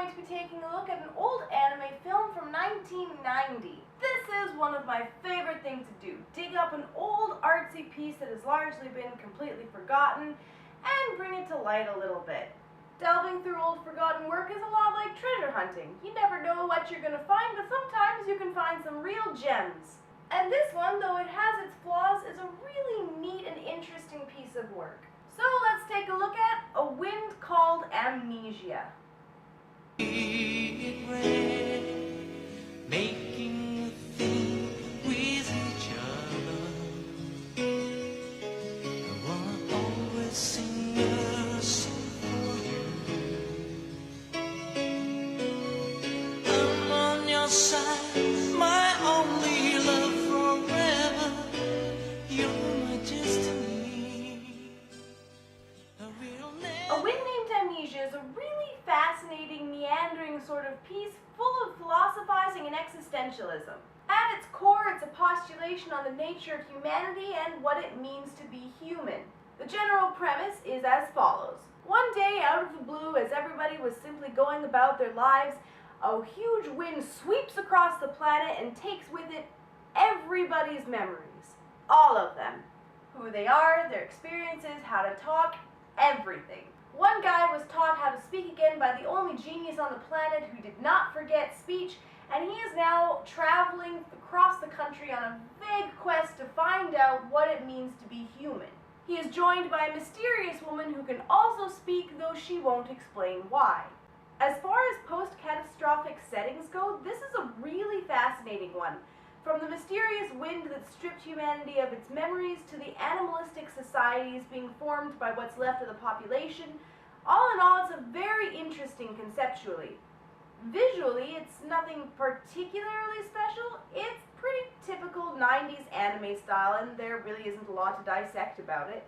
going to be taking a look at an old anime film from 1990. This is one of my favorite things to do, dig up an old artsy piece that has largely been completely forgotten and bring it to light a little bit. Delving through old forgotten work is a lot like treasure hunting. You never know what you're going to find, but sometimes you can find some real gems. And this one, though it has its flaws, is a really neat and interesting piece of work. So let's take a look at A Wind Called Amnesia. It rain, making a thing with each other. I wanna always sing a song for you. I'm on your side, my only love forever. You're my destiny. A Wind Named Amnesia is a really fascinating, meandering sort of piece full of philosophizing and existentialism. At its core, it's a postulation on the nature of humanity and what it means to be human. The general premise is as follows. One day, out of the blue, as everybody was simply going about their lives, a huge wind sweeps across the planet and takes with it everybody's memories. All of them. Who they are, their experiences, how to talk, everything. One guy was taught how to speak again by the only genius on the planet who did not forget speech, and he is now traveling across the country on a vague quest to find out what it means to be human. He is joined by a mysterious woman who can also speak, though she won't explain why. As far as post-catastrophic settings go, this is a really fascinating one. From the mysterious wind that stripped humanity of its memories to the animalistic societies being formed by what's left of the population, all in all, it's a very interesting conceptually. Visually, it's nothing particularly special. It's pretty typical 90s anime style, and there really isn't a lot to dissect about it.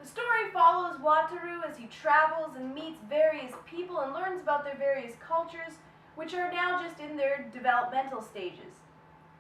The story follows Wataru as he travels and meets various people and learns about their various cultures, which are now just in their developmental stages.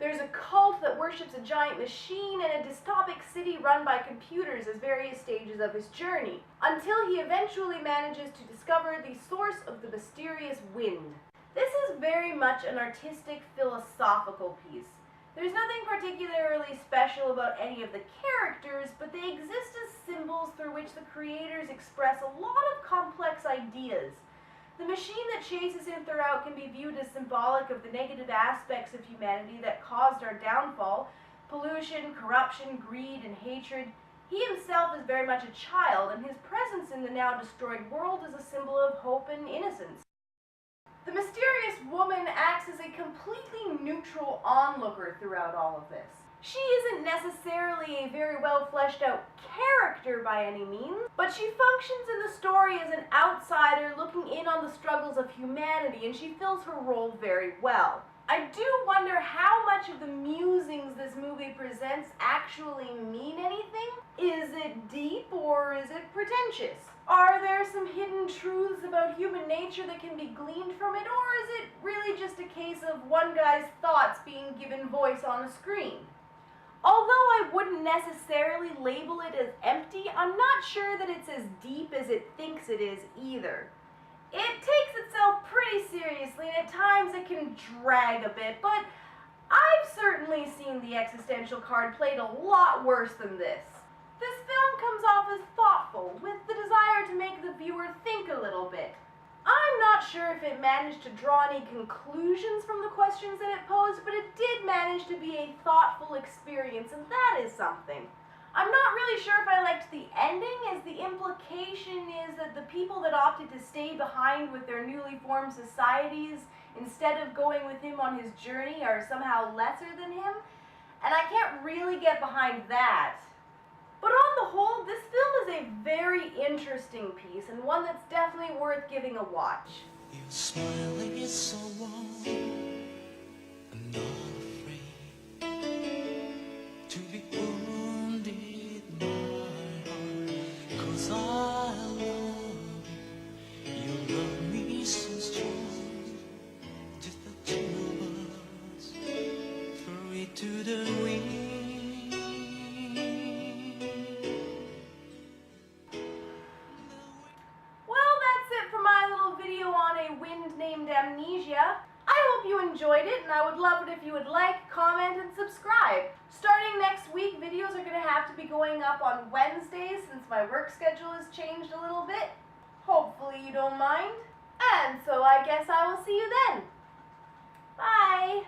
There's a cult that worships a giant machine and a dystopic city run by computers as various stages of his journey, until he eventually manages to discover the source of the mysterious wind. This is very much an artistic, philosophical piece. There's nothing particularly special about any of the characters, but they exist as symbols through which the creators express a lot of complex ideas. The machine that chases him throughout can be viewed as symbolic of the negative aspects of humanity that caused our downfall: pollution, corruption, greed, and hatred. He himself is very much a child, and his presence in the now destroyed world is a symbol of hope and innocence. The mysterious woman acts as a completely neutral onlooker throughout all of this. She isn't necessarily a very well fleshed out character by any means, but she functions in the story as an outsider looking in on the struggles of humanity, and she fills her role very well. I do wonder how much of the musings this movie presents actually mean anything. Is it deep or is it pretentious? Are there some hidden truths about human nature that can be gleaned from it, or is it really just a case of one guy's thoughts being given voice on a screen? Although I wouldn't necessarily label it as empty, I'm not sure that it's as deep as it thinks it is either. It takes itself pretty seriously, and at times it can drag a bit, but I've certainly seen the existential card played a lot worse than this. This film comes off as thoughtful, with the desire to make the viewer think a little bit. I'm not sure if it managed to draw any conclusions from the questions that it posed, but it did manage to be a thoughtful experience, and that is something. I'm not really sure if I liked the ending, as the implication is that the people that opted to stay behind with their newly formed societies instead of going with him on his journey are somehow lesser than him, and I can't really get behind that. But on the whole, this film is a very interesting piece, and one that's definitely worth giving a watch. Your smiling is so warm, I'm not afraid to be wounded in my heart, 'cause I love you. You love me so strong, just the two of us, throw it to the wind. Well, that's it for my little video on A Wind Named and I would love it if you would like, comment, and subscribe. Starting next week, videos are going to have to be going up on Wednesdays since my work schedule has changed a little bit. Hopefully you don't mind. And so I guess I will see you then. Bye!